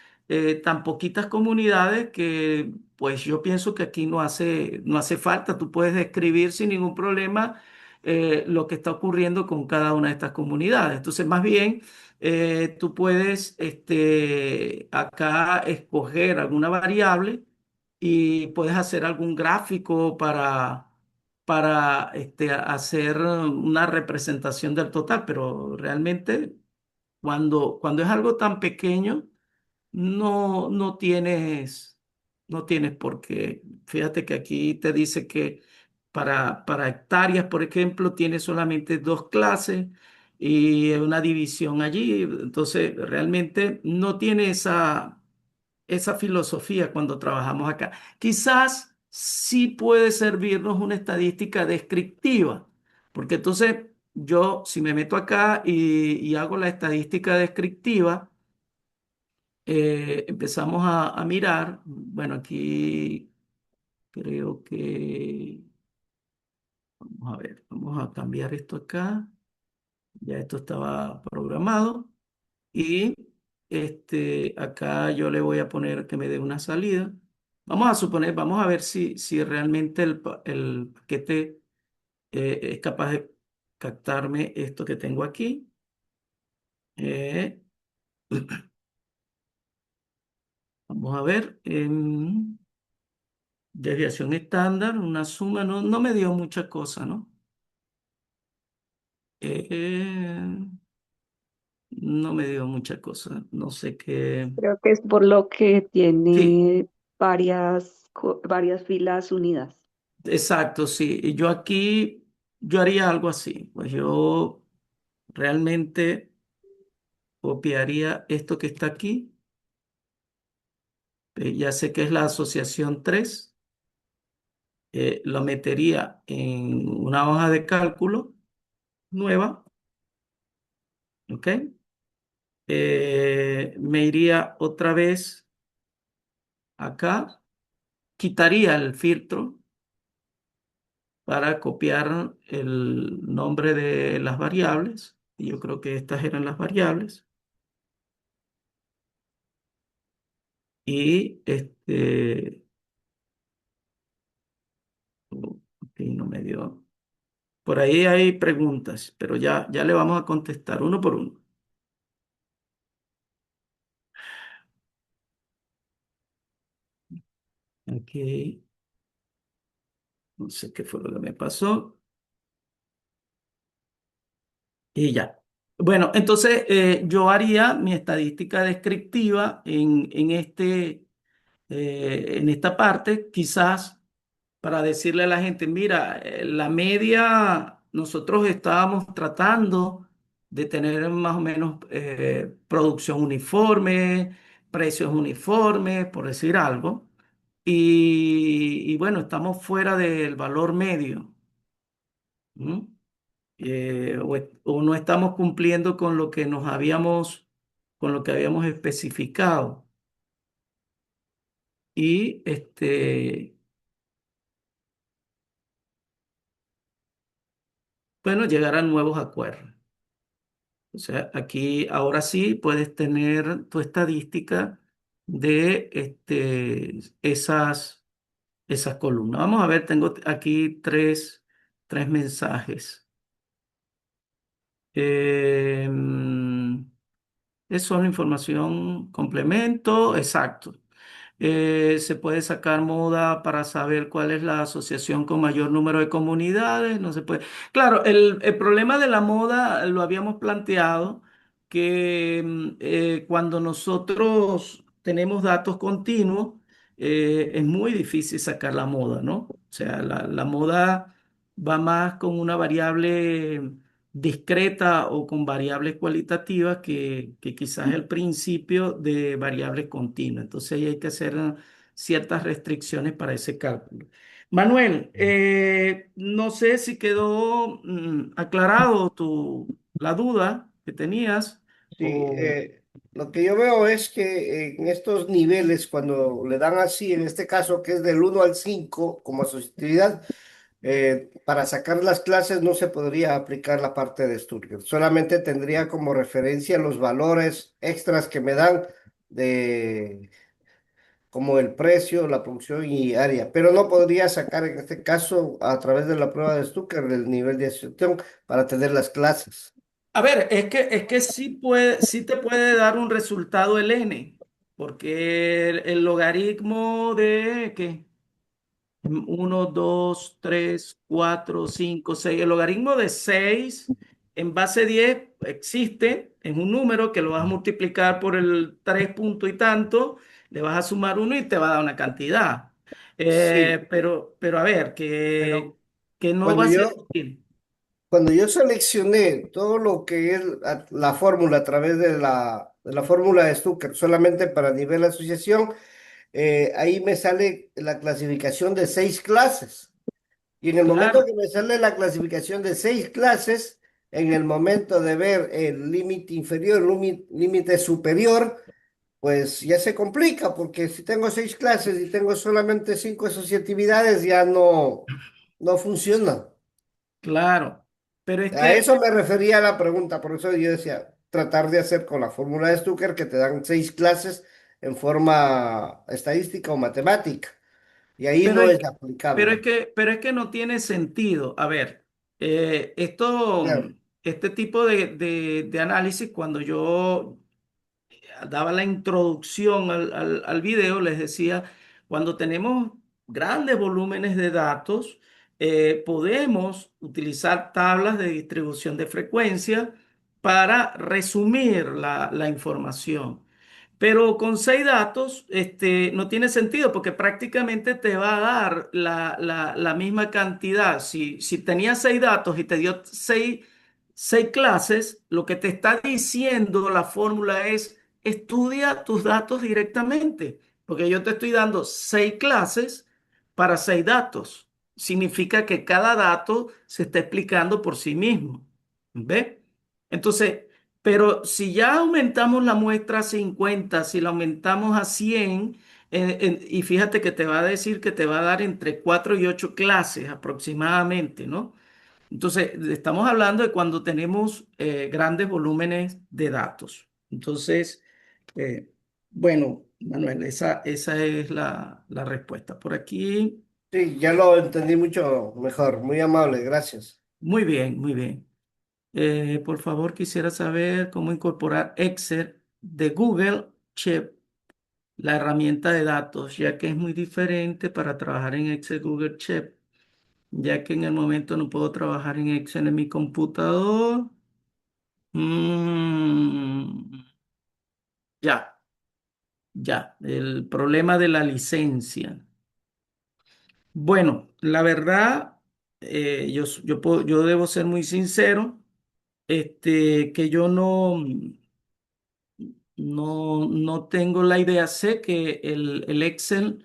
tan poquitas comunidades que pues yo pienso que aquí no hace falta. Tú puedes describir sin ningún problema lo que está ocurriendo con cada una de estas comunidades. Entonces, más bien, tú puedes acá escoger alguna variable y puedes hacer algún gráfico para hacer una representación del total, pero realmente cuando es algo tan pequeño, no tienes por qué. Fíjate que aquí te dice que para hectáreas, por ejemplo, tiene solamente dos clases y una división allí. Entonces, realmente no tiene esa filosofía cuando trabajamos acá. Quizás sí puede servirnos una estadística descriptiva, porque entonces yo, si me meto acá y hago la estadística descriptiva, empezamos a mirar. Bueno, aquí creo que, vamos a ver, vamos a cambiar esto acá. Ya esto estaba programado. Y acá yo le voy a poner que me dé una salida. Vamos a suponer, vamos a ver si realmente el paquete es capaz de captarme esto que tengo aquí. Eh, Vamos a ver. Desviación estándar, una suma, no me dio mucha cosa, ¿no? Eh, no me dio mucha cosa. No sé qué. Creo que es por lo que Sí, tiene varias filas unidas. exacto, sí. Y yo haría algo así. Pues yo realmente copiaría esto que está aquí. Ya sé que es la asociación 3. Lo metería en una hoja de cálculo nueva, ¿ok? Me iría otra vez acá, quitaría el filtro para copiar el nombre de las variables. Y yo creo que estas eran las variables. Y ok, no me dio. Por ahí hay preguntas, pero ya le vamos a contestar uno por uno. Aquí, no sé qué fue lo que me pasó. Y ya. Bueno, entonces yo haría mi estadística descriptiva en esta parte, quizás para decirle a la gente, mira, la media, nosotros estábamos tratando de tener más o menos producción uniforme, precios uniformes, por decir algo, y bueno, estamos fuera del valor medio. ¿M? O no estamos cumpliendo con lo que habíamos especificado. Y bueno, llegar a nuevos acuerdos. O sea, aquí ahora sí puedes tener tu estadística de esas columnas. Vamos a ver, tengo aquí tres mensajes. Eh, es solo información, complemento, exacto. Se puede sacar moda para saber cuál es la asociación con mayor número de comunidades. No se puede. Claro, el problema de la moda lo habíamos planteado que cuando nosotros tenemos datos continuos, es muy difícil sacar la moda, ¿no? O sea, la moda va más con una variable discreta o con variables cualitativas que quizás el principio de variables continuas. Entonces ahí hay que hacer ciertas restricciones para ese cálculo. Manuel, no sé si quedó aclarado la duda que tenías Sí, o... lo que yo veo es que en estos niveles, cuando le dan así, en este caso que es del 1 al 5 como asociatividad, para sacar las clases no se podría aplicar la parte de Sturger. Solamente tendría como referencia los valores extras que me dan de, como el precio, la producción y área, pero no podría sacar en este caso a través de la prueba de Stucker el nivel de asociación para tener las clases. A ver, es que sí te puede dar un resultado el n, porque el logaritmo de, ¿qué? 1, 2, 3, 4, 5, 6. El logaritmo de 6 en base 10 existe, es un número que lo vas a multiplicar por el 3 punto y tanto, le vas a sumar uno y te va a dar una cantidad. Sí, Pero a ver, que, pero que no va cuando a ser yo, útil. cuando yo seleccioné todo lo que es la fórmula a través de la fórmula de Stucker solamente para nivel asociación, ahí me sale la clasificación de 6 clases. Y en el momento Claro, que me sale la clasificación de 6 clases, en el momento de ver el límite inferior, límite superior, pues ya se complica, porque si tengo 6 clases y tengo solamente 5 asociatividades, ya no funciona. claro. Pero es A que, eso me refería la pregunta, por eso yo decía, tratar de hacer con la fórmula de Stucker que te dan 6 clases en forma estadística o matemática, y ahí pero no es es que, aplicable. pero es que no tiene sentido. A ver, esto, Claro. este tipo de análisis, cuando yo daba la introducción al video, les decía, cuando tenemos grandes volúmenes de datos, podemos utilizar tablas de distribución de frecuencia para resumir la información. Pero con 6 datos, no tiene sentido porque prácticamente te va a dar la misma cantidad. Si tenías 6 datos y te dio seis clases, lo que te está diciendo la fórmula es estudia tus datos directamente, porque yo te estoy dando 6 clases para 6 datos. Significa que cada dato se está explicando por sí mismo. ¿Ve? Entonces, pero si ya aumentamos la muestra a 50, si la aumentamos a 100, y fíjate que te va a decir que te va a dar entre 4 y 8 clases aproximadamente, ¿no? Entonces, estamos hablando de cuando tenemos grandes volúmenes de datos. Entonces, eh, bueno, Manuel, esa es la respuesta. Por aquí, Sí, ya lo entendí mucho mejor. Muy amable, gracias. muy bien, muy bien. Por favor, quisiera saber cómo incorporar Excel de Google Sheet, la herramienta de datos, ya que es muy diferente para trabajar en Excel Google Sheet, ya que en el momento no puedo trabajar en Excel en mi computador. Mm, ya, ya, el problema de la licencia. Bueno, la verdad, yo debo ser muy sincero, que yo no tengo la idea. Sé que el Excel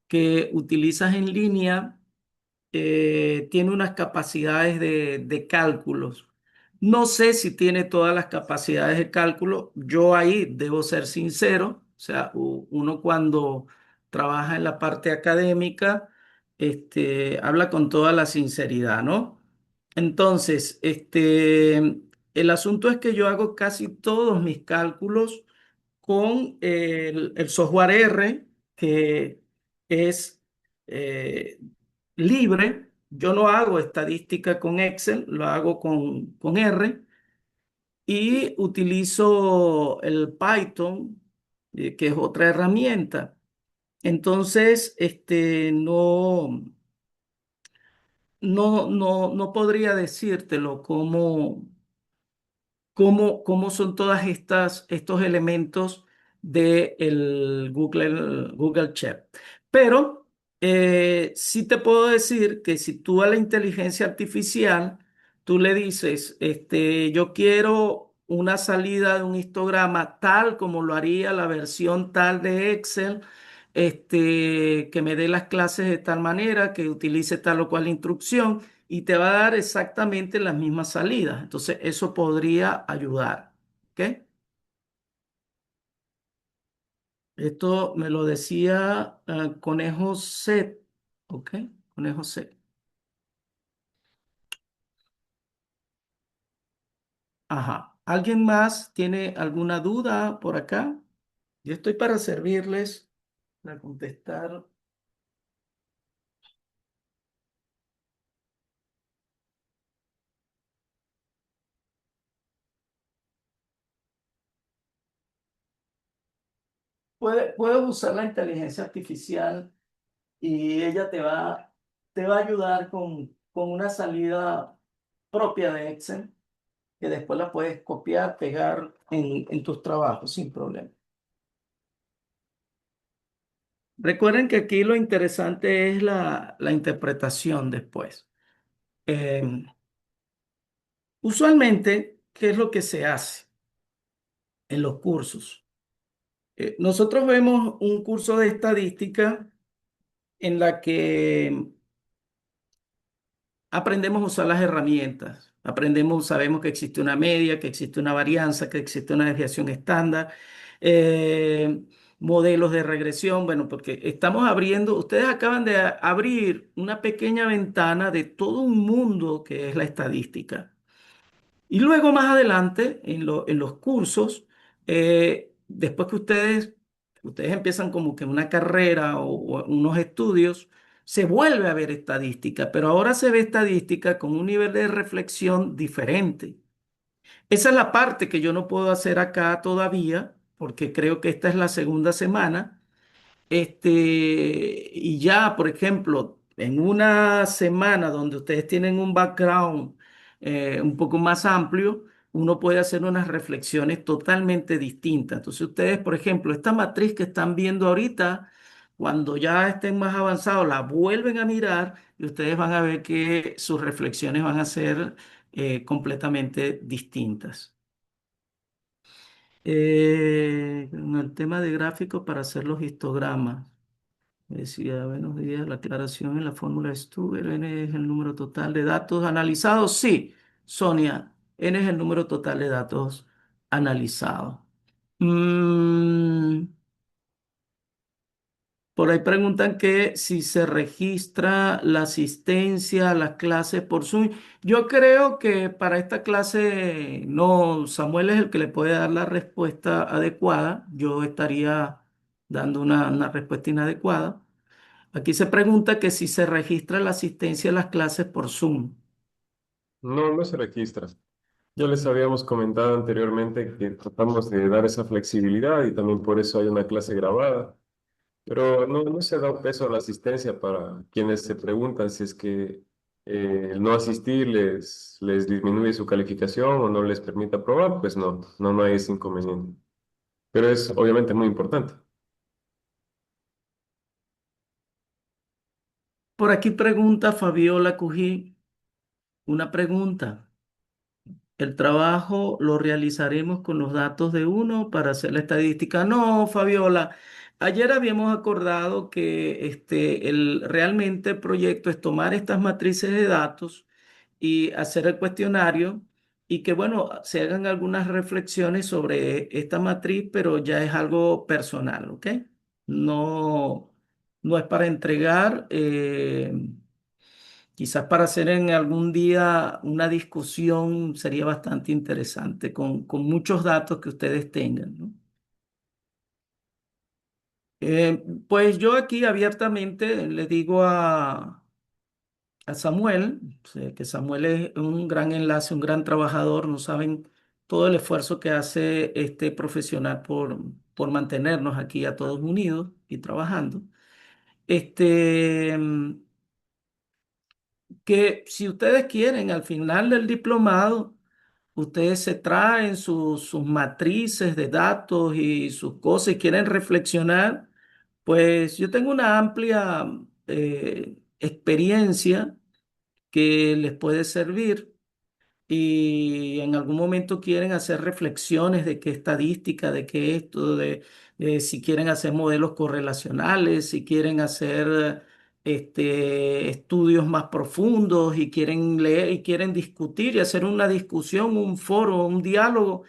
que utilizas en línea tiene unas capacidades de cálculos. No sé si tiene todas las capacidades de cálculo. Yo ahí debo ser sincero. O sea, uno cuando trabaja en la parte académica, habla con toda la sinceridad, ¿no? Entonces, el asunto es que yo hago casi todos mis cálculos con el software R, que es eh, libre. Yo no hago estadística con Excel, lo hago con R y utilizo el Python, que es otra herramienta. Entonces, no podría decírtelo cómo son todas estos elementos del Google Chat. Pero sí te puedo decir que si tú a la inteligencia artificial, tú le dices, yo quiero una salida de un histograma tal como lo haría la versión tal de Excel, que me dé las clases de tal manera, que utilice tal o cual instrucción y te va a dar exactamente las mismas salidas. Entonces, eso podría ayudar. ¿Ok? Esto me lo decía Conejo Set. ¿Ok? Conejo Set. Ajá. ¿Alguien más tiene alguna duda por acá? Yo estoy para servirles. para contestar. Puedes usar la inteligencia artificial y ella te va a ayudar con una salida propia de Excel que después la puedes copiar, pegar en tus trabajos sin problema. Recuerden que aquí lo interesante es la interpretación después. Eh, Usualmente, ¿qué es lo que se hace en los cursos? Nosotros vemos un curso de estadística en la que aprendemos a usar las herramientas. Sabemos que existe una media, que existe una varianza, que existe una desviación estándar, eh, modelos de regresión. Bueno, porque estamos abriendo, ustedes acaban de abrir una pequeña ventana de todo un mundo que es la estadística. Y luego más adelante, en los cursos, después que ustedes empiezan como que una carrera o unos estudios, se vuelve a ver estadística, pero ahora se ve estadística con un nivel de reflexión diferente. Esa es la parte que yo no puedo hacer acá todavía, porque creo que esta es la segunda semana. Y ya, por ejemplo, en una semana donde ustedes tienen un background un poco más amplio, uno puede hacer unas reflexiones totalmente distintas. Entonces, ustedes, por ejemplo, esta matriz que están viendo ahorita, cuando ya estén más avanzados, la vuelven a mirar y ustedes van a ver que sus reflexiones van a ser completamente distintas. En el tema de gráficos para hacer los histogramas. Decía, buenos días, la aclaración en la fórmula de Stuber, N es el número total de datos analizados. Sí, Sonia, N es el número total de datos analizados. Mm, por ahí preguntan que si se registra la asistencia a las clases por Zoom. Yo creo que para esta clase no, Samuel es el que le puede dar la respuesta adecuada. Yo estaría dando una respuesta inadecuada. Aquí se pregunta que si se registra la asistencia a las clases por Zoom. No, no se registra. Ya les habíamos comentado anteriormente que tratamos de dar esa flexibilidad y también por eso hay una clase grabada. Pero no, no se da un peso a la asistencia para quienes se preguntan si es que el no asistir les disminuye su calificación o no les permite aprobar, pues no, no, no hay ese inconveniente. Pero es obviamente muy importante. Por aquí pregunta Fabiola Cují una pregunta. ¿El trabajo lo realizaremos con los datos de uno para hacer la estadística? No, Fabiola. Ayer habíamos acordado que realmente el proyecto es tomar estas matrices de datos y hacer el cuestionario y que, bueno, se hagan algunas reflexiones sobre esta matriz, pero ya es algo personal, ¿ok? No, no es para entregar. Quizás para hacer en algún día una discusión sería bastante interesante con muchos datos que ustedes tengan, ¿no? Pues yo aquí abiertamente le digo a Samuel, sé que Samuel es un gran enlace, un gran trabajador, no saben todo el esfuerzo que hace este profesional por mantenernos aquí a todos unidos y trabajando. Este, que si ustedes quieren al final del diplomado, ustedes se traen sus matrices de datos y sus cosas y quieren reflexionar, pues yo tengo una amplia experiencia que les puede servir y en algún momento quieren hacer reflexiones de qué estadística, de qué esto, de si quieren hacer modelos correlacionales, si quieren hacer estudios más profundos y quieren leer y quieren discutir y hacer una discusión, un foro, un diálogo.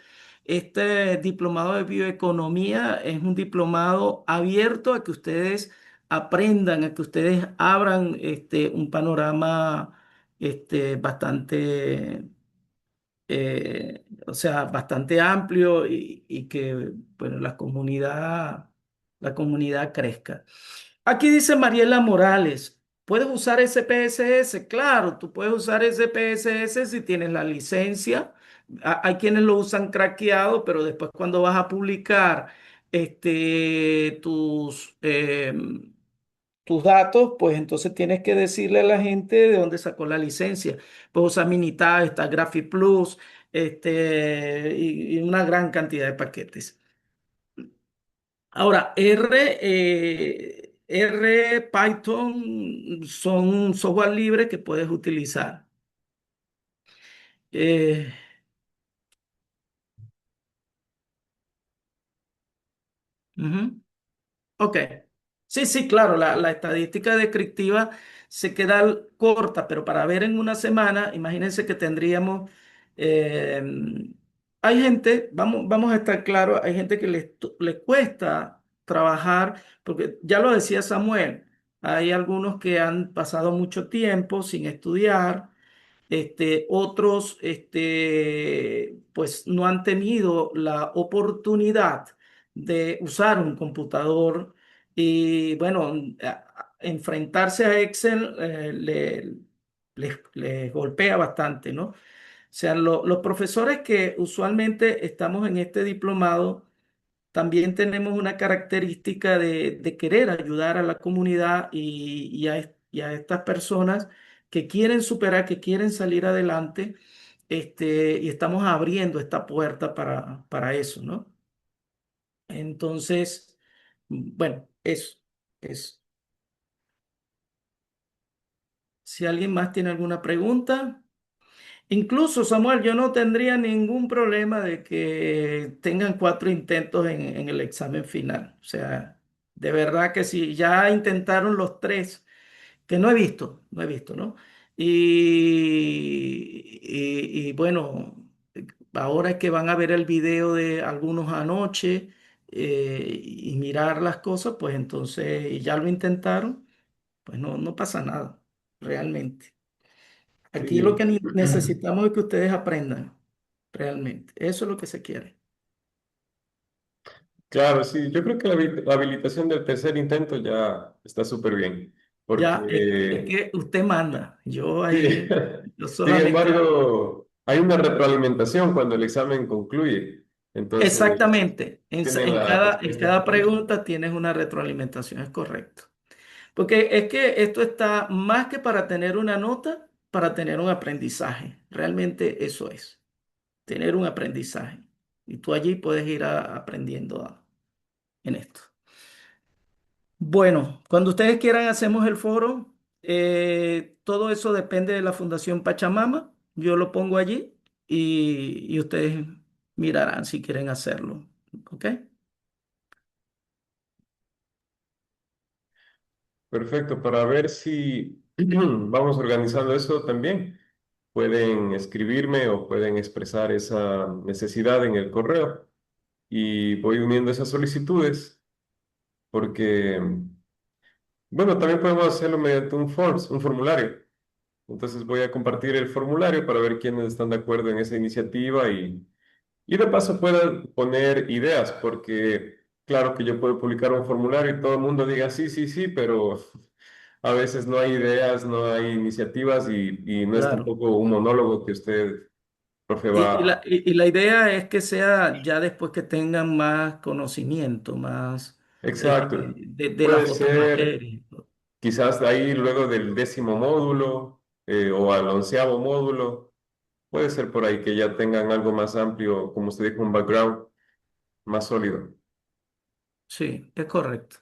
Este diplomado de bioeconomía es un diplomado abierto a que ustedes aprendan, a que ustedes abran un panorama bastante o sea, bastante amplio y que, bueno, la comunidad crezca. Aquí dice Mariela Morales, ¿puedes usar SPSS? Claro, tú puedes usar SPSS si tienes la licencia. Hay quienes lo usan craqueado, pero después cuando vas a publicar tus datos, pues entonces tienes que decirle a la gente de dónde sacó la licencia. Puedes usar Minitab, está GraphiPlus, y una gran cantidad de paquetes. Ahora, R, Python son software libre que puedes utilizar. Eh, ujú. Ok. Sí, sí, claro, la estadística descriptiva se queda corta, pero para ver en una semana, imagínense que tendríamos, eh, hay gente, vamos a estar claros, hay gente que le cuesta trabajar, porque ya lo decía Samuel, hay algunos que han pasado mucho tiempo sin estudiar, otros, pues no han tenido la oportunidad de usar un computador y, bueno, enfrentarse a Excel les golpea bastante, ¿no? O sea, los profesores que usualmente estamos en este diplomado, también tenemos una característica de querer ayudar a la comunidad y a estas personas que quieren superar, que quieren salir adelante, y estamos abriendo esta puerta para eso, ¿no? Entonces, bueno, eso. Si alguien más tiene alguna pregunta. Incluso, Samuel, yo no tendría ningún problema de que tengan 4 intentos en el examen final. O sea, de verdad que si ya intentaron los 3, que no he visto, ¿no? Y bueno, ahora es que van a ver el video de algunos anoche, y mirar las cosas, pues entonces, y ya lo intentaron, pues no pasa nada, realmente. Aquí lo Sí. que necesitamos es que ustedes aprendan, realmente. Eso es lo que se quiere. Claro, sí, yo creo que la habilitación del tercer intento ya está súper bien, Ya, es porque que usted manda. Yo sí, ahí, yo sin solamente hago. embargo, hay una retroalimentación cuando el examen concluye, entonces Exactamente. En, tiene en la cada, en posibilidad. cada pregunta tienes una retroalimentación, es correcto. Porque es que esto está más que para tener una nota, para tener un aprendizaje. Realmente eso es, tener un aprendizaje. Y tú allí puedes ir aprendiendo en esto. Bueno, cuando ustedes quieran hacemos el foro. Todo eso depende de la Fundación Pachamama. Yo lo pongo allí y ustedes mirarán si quieren hacerlo. ¿Ok? Perfecto, para ver si vamos organizando eso también. Pueden escribirme o pueden expresar esa necesidad en el correo y voy uniendo esas solicitudes porque, bueno, también podemos hacerlo mediante un formulario. Entonces voy a compartir el formulario para ver quiénes están de acuerdo en esa iniciativa y de paso puedan poner ideas, porque claro que yo puedo publicar un formulario y todo el mundo diga sí, sí, sí, pero a veces no hay ideas, no hay iniciativas y no es Claro. tampoco un monólogo que usted, profe, Y la, va. y- y la idea es que sea ya después que tengan más conocimiento, más Exacto. de Puede las otras ser materias. quizás ahí luego del 10º módulo o al 11º módulo. Puede ser por ahí que ya tengan algo más amplio, como usted dijo, un background más sólido. Sí, es correcto.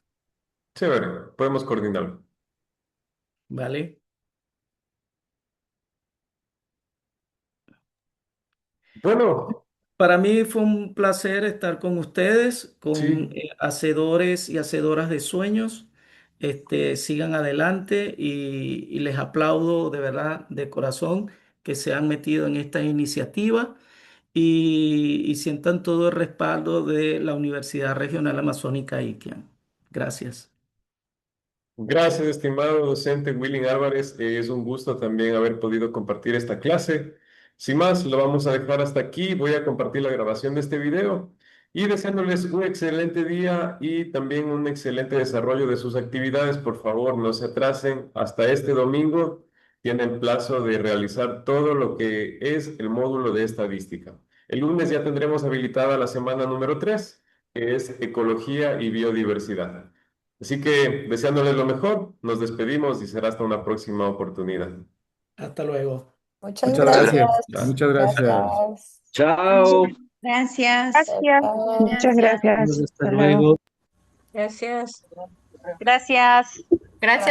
Chévere, podemos coordinarlo. ¿Vale? Bueno, Para mí fue un placer estar con ustedes, con sí, hacedores y hacedoras de sueños. Sigan adelante y les aplaudo de verdad, de corazón, que se han metido en esta iniciativa y sientan todo el respaldo de la Universidad Regional Amazónica ICANN. Gracias. gracias, estimado docente Willing Álvarez. Es un gusto también haber podido compartir esta clase. Sin más, lo vamos a dejar hasta aquí. Voy a compartir la grabación de este video Y deseándoles un excelente día y también un excelente desarrollo de sus actividades. Por favor, no se atrasen. Hasta este domingo tienen plazo de realizar todo lo que es el módulo de estadística. El lunes ya tendremos habilitada la semana número 3, que es ecología y biodiversidad. Así que deseándoles lo mejor, nos despedimos y será hasta una próxima oportunidad. Hasta luego. Muchas Muchas gracias. gracias. Muchas gracias. Gracias. Chao. Gracias. Gracias. Muchas gracias. Hasta Hasta luego. luego. Gracias. Gracias. Gracias.